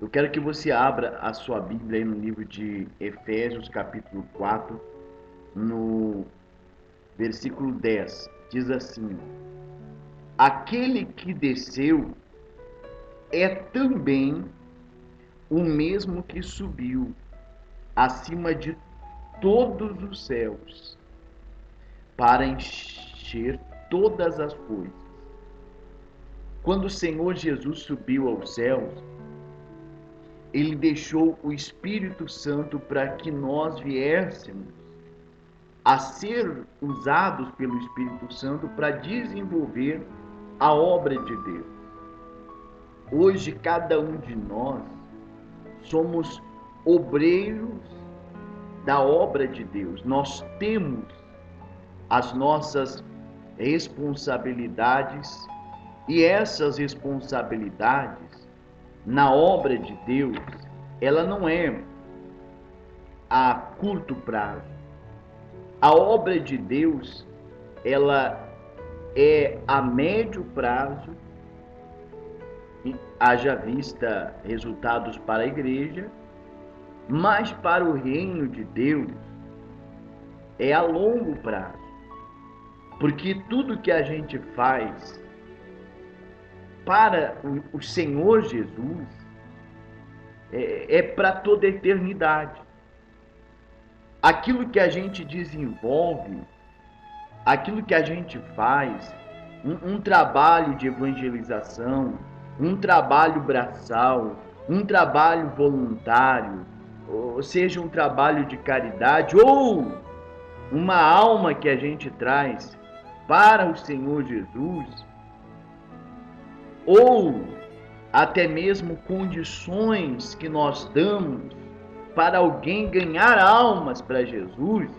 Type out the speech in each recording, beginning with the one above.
Eu quero que você abra a sua Bíblia aí no livro de Efésios, capítulo 4, no versículo 10. Diz assim: Aquele que desceu é também o mesmo que subiu acima de todos os céus para encher todas as coisas. Quando o Senhor Jesus subiu aos céus, ele deixou o Espírito Santo para que nós viéssemos a ser usados pelo Espírito Santo para desenvolver a obra de Deus. Hoje, cada um de nós somos obreiros da obra de Deus. Nós temos as nossas responsabilidades e essas responsabilidades na obra de Deus, ela não é a curto prazo. A obra de Deus, ela é a médio prazo, haja vista resultados para a igreja, mas para o reino de Deus é a longo prazo. Porque tudo que a gente faz para o Senhor Jesus é para toda a eternidade. Aquilo que a gente desenvolve, aquilo que a gente faz, um trabalho de evangelização, um trabalho braçal, um trabalho voluntário, ou seja, um trabalho de caridade, ou uma alma que a gente traz para o Senhor Jesus, ou até mesmo condições que nós damos para alguém ganhar almas para Jesus,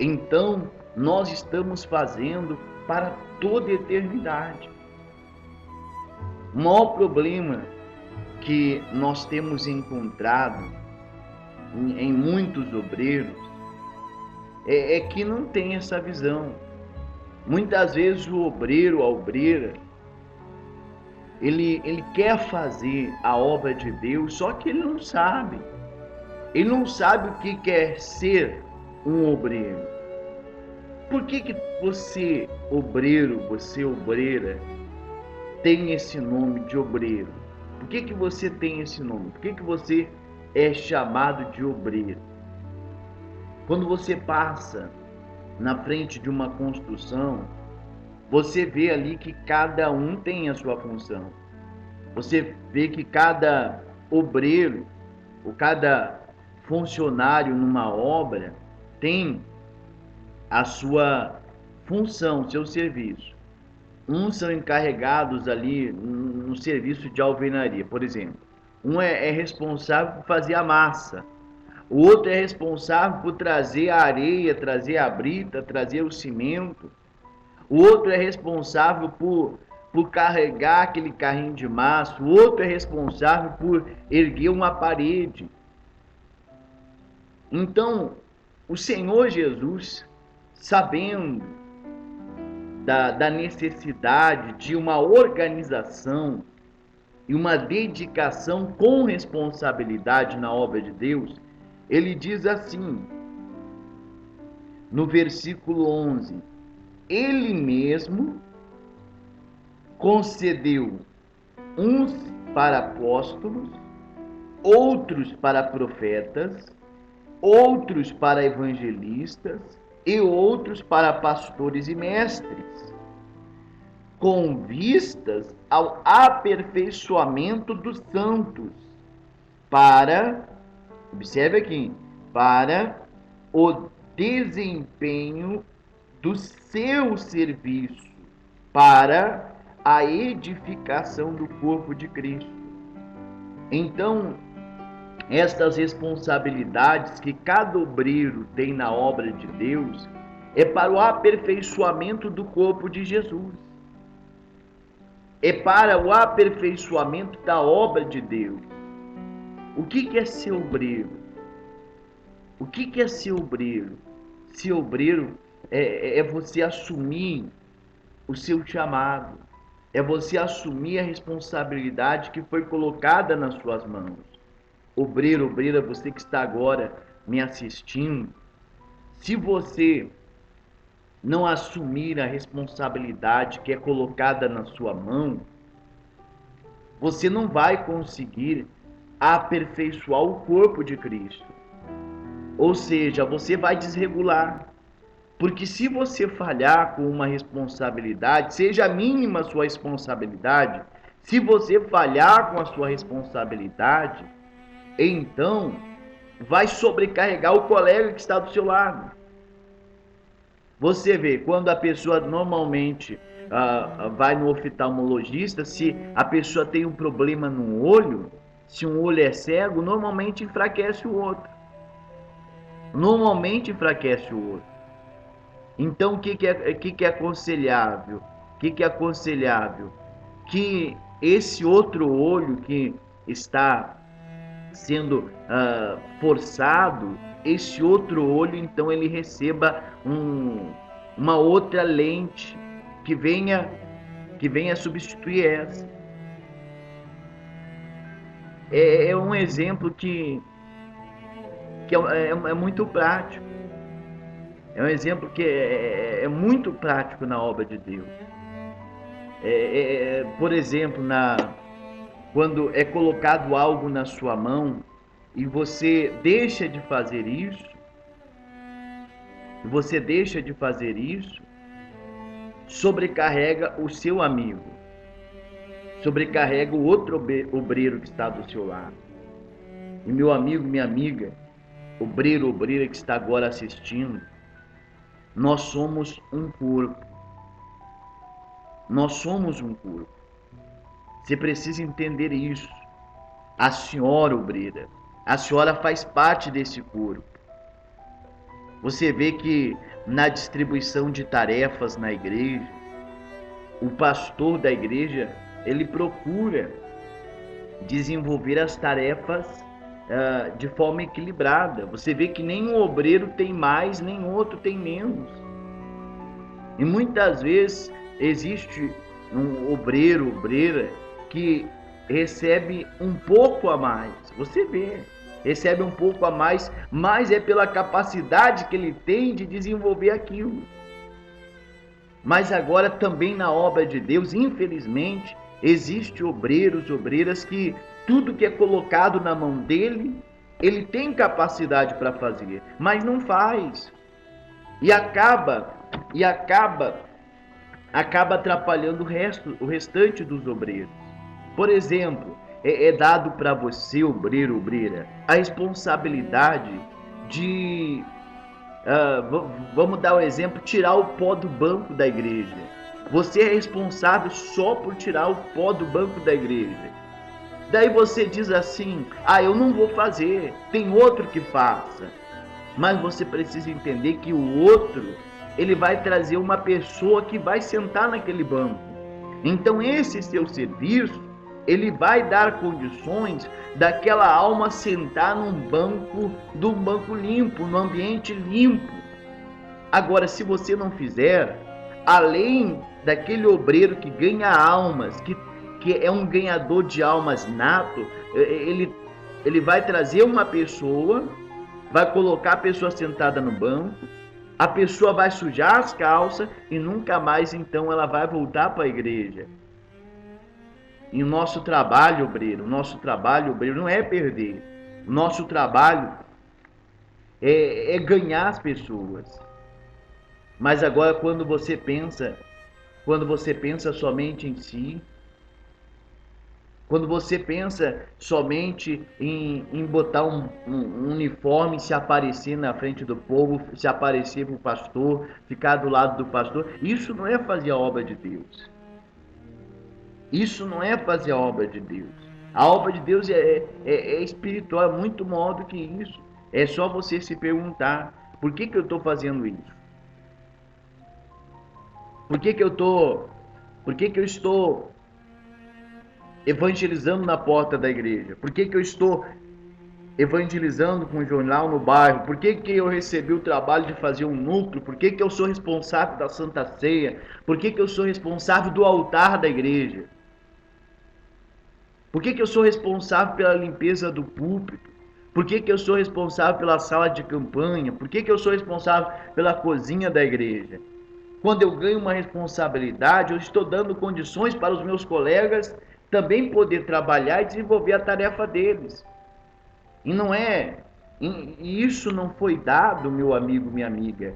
então nós estamos fazendo para toda a eternidade. O maior problema que nós temos encontrado em muitos obreiros é que não tem essa visão. Muitas vezes o obreiro, a obreira, ele quer fazer a obra de Deus, só que ele não sabe. Ele não sabe o que quer ser um obreiro. Por que você, obreiro, você, obreira, tem esse nome de obreiro? Por que você tem esse nome? Por que você é chamado de obreiro? Quando você passa na frente de uma construção, você vê ali que cada um tem a sua função. Você vê que cada obreiro, ou cada funcionário numa obra, tem a sua função, seu serviço. Uns são encarregados ali no serviço de alvenaria, por exemplo. Um é responsável por fazer a massa. O outro é responsável por trazer a areia, trazer a brita, trazer o cimento. O outro é responsável por carregar aquele carrinho de massa. O outro é responsável por erguer uma parede. Então, o Senhor Jesus, sabendo da necessidade de uma organização e uma dedicação com responsabilidade na obra de Deus, ele diz assim, no versículo 11: Ele mesmo concedeu uns para apóstolos, outros para profetas, outros para evangelistas e outros para pastores e mestres, com vistas ao aperfeiçoamento dos santos, para, observe aqui, para o desempenho do seu serviço, para a edificação do corpo de Cristo. Então, estas responsabilidades que cada obreiro tem na obra de Deus é para o aperfeiçoamento do corpo de Jesus. É para o aperfeiçoamento da obra de Deus. O que é ser obreiro? O que é ser obreiro? Ser obreiro é você assumir o seu chamado. É você assumir a responsabilidade que foi colocada nas suas mãos. Obreiro, obreira, você que está agora me assistindo, se você não assumir a responsabilidade que é colocada na sua mão, você não vai conseguir aperfeiçoar o corpo de Cristo. Ou seja, você vai desregular. Porque se você falhar com uma responsabilidade, seja mínima a sua responsabilidade, se você falhar com a sua responsabilidade, então vai sobrecarregar o colega que está do seu lado. Você vê, quando a pessoa normalmente vai no oftalmologista, se a pessoa tem um problema no olho, se um olho é cego, normalmente enfraquece o outro. Normalmente enfraquece o outro. Então, o que é aconselhável? O que é aconselhável? Que esse outro olho que está sendo forçado, esse outro olho, então, ele receba uma outra lente que venha substituir essa. É um exemplo que é muito prático. É um exemplo que é muito prático na obra de Deus. Por exemplo, quando é colocado algo na sua mão e você deixa de fazer isso, sobrecarrega o seu amigo, sobrecarrega o outro obreiro que está do seu lado. E meu amigo, minha amiga, obreiro, obreira que está agora assistindo, nós somos um corpo. Nós somos um corpo. Você precisa entender isso. A senhora obreira, a senhora faz parte desse corpo. Você vê que na distribuição de tarefas na igreja, o pastor da igreja, ele procura desenvolver as tarefas de forma equilibrada. Você vê que nenhum obreiro tem mais, nem outro tem menos. E muitas vezes existe um obreiro, obreira, que recebe um pouco a mais. Você vê, recebe um pouco a mais, mas é pela capacidade que ele tem de desenvolver aquilo. Mas agora também na obra de Deus, infelizmente, existe obreiros, obreiras que tudo que é colocado na mão dele, ele tem capacidade para fazer, mas não faz. E acaba atrapalhando o restante dos obreiros. Por exemplo, é dado para você, obreiro, obreira, a responsabilidade de, vamos dar um exemplo, tirar o pó do banco da igreja. Você é responsável só por tirar o pó do banco da igreja. Daí você diz assim, eu não vou fazer, tem outro que faça. Mas você precisa entender que o outro, ele vai trazer uma pessoa que vai sentar naquele banco. Então esse seu serviço, ele vai dar condições daquela alma sentar num banco limpo, num ambiente limpo. Agora, se você não fizer, além daquele obreiro que ganha almas, que é um ganhador de almas nato, ele vai trazer uma pessoa, vai colocar a pessoa sentada no banco, a pessoa vai sujar as calças e nunca mais então ela vai voltar para a igreja. E o nosso trabalho, obreiro, não é perder. O nosso trabalho é ganhar as pessoas. Mas agora quando você pensa somente em si, quando você pensa somente em botar um uniforme, se aparecer na frente do povo, se aparecer para o pastor, ficar do lado do pastor, isso não é fazer a obra de Deus. Isso não é fazer a obra de Deus. A obra de Deus é espiritual, é muito maior do que isso. É só você se perguntar, por que eu estou fazendo isso? Por que eu estou evangelizando na porta da igreja? Por que eu estou evangelizando com o jornal no bairro? Por que que eu recebi o trabalho de fazer um núcleo? Por que que eu sou responsável da Santa Ceia? Por que que eu sou responsável do altar da igreja? Por que que eu sou responsável pela limpeza do púlpito? Por que que eu sou responsável pela sala de campanha? Por que que eu sou responsável pela cozinha da igreja? Quando eu ganho uma responsabilidade, eu estou dando condições para os meus colegas também poder trabalhar e desenvolver a tarefa deles. E não é, e isso não foi dado, meu amigo, minha amiga,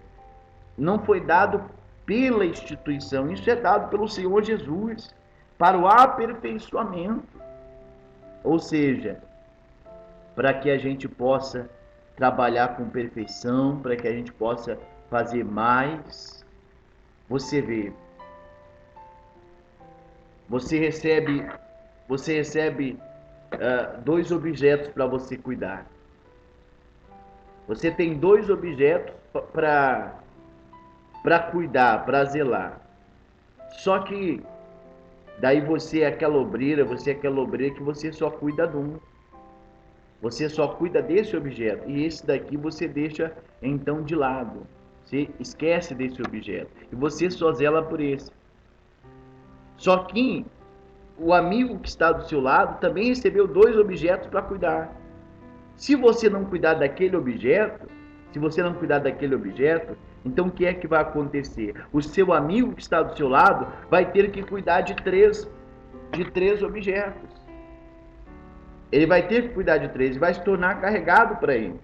não foi dado pela instituição, isso é dado pelo Senhor Jesus para o aperfeiçoamento, ou seja, para que a gente possa trabalhar com perfeição, para que a gente possa fazer mais. Você vê, você recebe, você recebe dois objetos para você cuidar. Você tem dois objetos para cuidar, para zelar. Só que daí você é aquela obreira que você só cuida de um. Você só cuida desse objeto e esse daqui você deixa então de lado. Você esquece desse objeto e você só zela por esse. Só que o amigo que está do seu lado também recebeu dois objetos para cuidar. Se você não cuidar daquele objeto, se você não cuidar daquele objeto, então o que é que vai acontecer? O seu amigo que está do seu lado vai ter que cuidar de três objetos. Ele vai ter que cuidar de três e vai se tornar carregado para ele.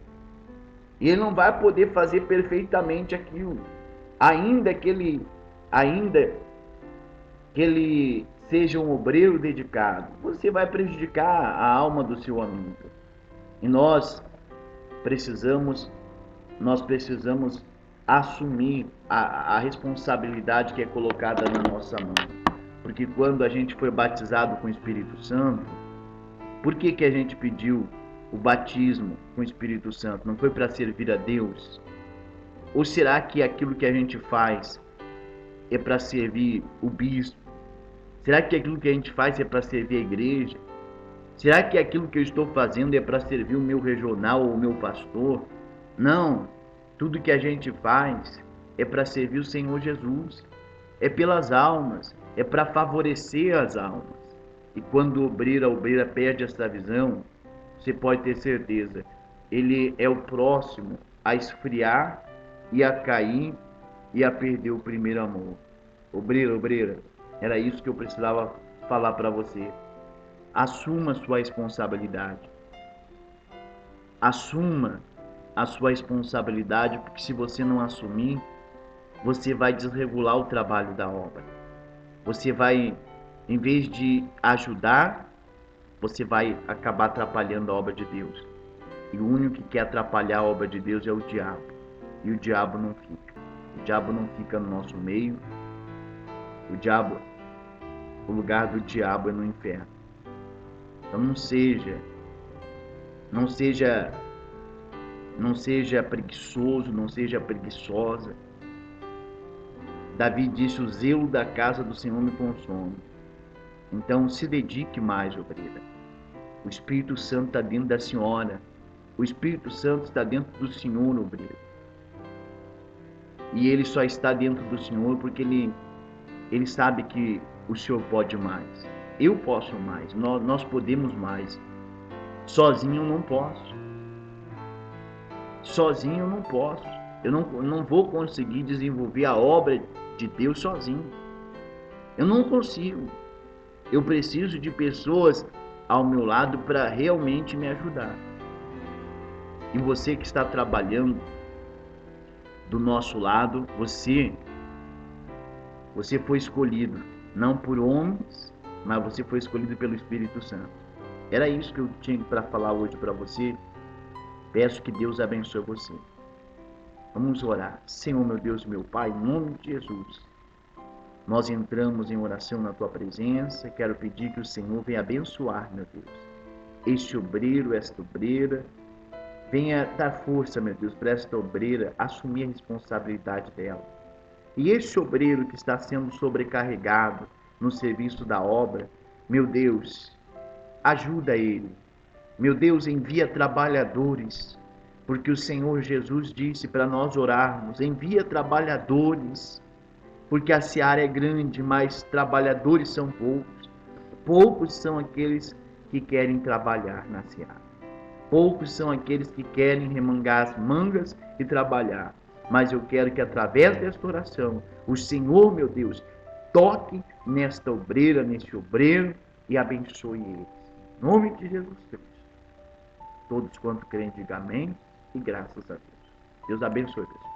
E ele não vai poder fazer perfeitamente aquilo. Ainda que ele seja um obreiro dedicado, você vai prejudicar a alma do seu amigo. E precisamos nós precisamos assumir a responsabilidade que é colocada na nossa mão. Porque quando a gente foi batizado com o Espírito Santo, por que que a gente pediu o batismo com o Espírito Santo? Não foi para servir a Deus? Ou será que aquilo que a gente faz é para servir o bispo? Será que aquilo que a gente faz é para servir a igreja? Será que aquilo que eu estou fazendo é para servir o meu regional ou o meu pastor? Não. Tudo que a gente faz é para servir o Senhor Jesus. É pelas almas. É para favorecer as almas. E quando a obreira perde essa visão, você pode ter certeza, ele é o próximo a esfriar e a cair e a perder o primeiro amor. Obreira, era isso que eu precisava falar para você. Assuma sua responsabilidade. Assuma a sua responsabilidade, porque se você não assumir, você vai desregular o trabalho da obra. Você vai, em vez de ajudar, você vai acabar atrapalhando a obra de Deus. E o único que quer atrapalhar a obra de Deus é o diabo. E o diabo não fica. O diabo não fica no nosso meio. O lugar do diabo é no inferno. Então não seja preguiçoso, não seja preguiçosa. Davi disse: o zelo da casa do Senhor me consome. Então se dedique mais, obreira. O Espírito Santo está dentro da senhora. O Espírito Santo está dentro do Senhor, obreira. E ele só está dentro do Senhor porque ele sabe que o Senhor pode mais. Eu posso mais. Nós podemos mais. Sozinho eu não posso. Sozinho eu não posso. Eu não vou conseguir desenvolver a obra de Deus sozinho. Eu não consigo. Eu preciso de pessoas ao meu lado para realmente me ajudar. E você que está trabalhando do nosso lado, você foi escolhido, não por homens, mas você foi escolhido pelo Espírito Santo. Era isso que eu tinha para falar hoje para você. Peço que Deus abençoe você. Vamos orar. Senhor, meu Deus, meu Pai, em nome de Jesus, nós entramos em oração na Tua presença. Quero pedir que o Senhor venha abençoar, meu Deus, este obreiro, esta obreira. Venha dar força, meu Deus, para esta obreira assumir a responsabilidade dela. E este obreiro que está sendo sobrecarregado no serviço da obra, meu Deus, ajuda ele. Meu Deus, envia trabalhadores, porque o Senhor Jesus disse para nós orarmos: envia trabalhadores, porque a seara é grande, mas trabalhadores são poucos. Poucos são aqueles que querem trabalhar na seara. Poucos são aqueles que querem remangar as mangas e trabalhar. Mas eu quero que através desta oração, o Senhor, meu Deus, toque nesta obreira, neste obreiro e abençoe eles. Em nome de Jesus Cristo. Todos quanto creem, digam amém e graças a Deus. Deus abençoe, pessoal.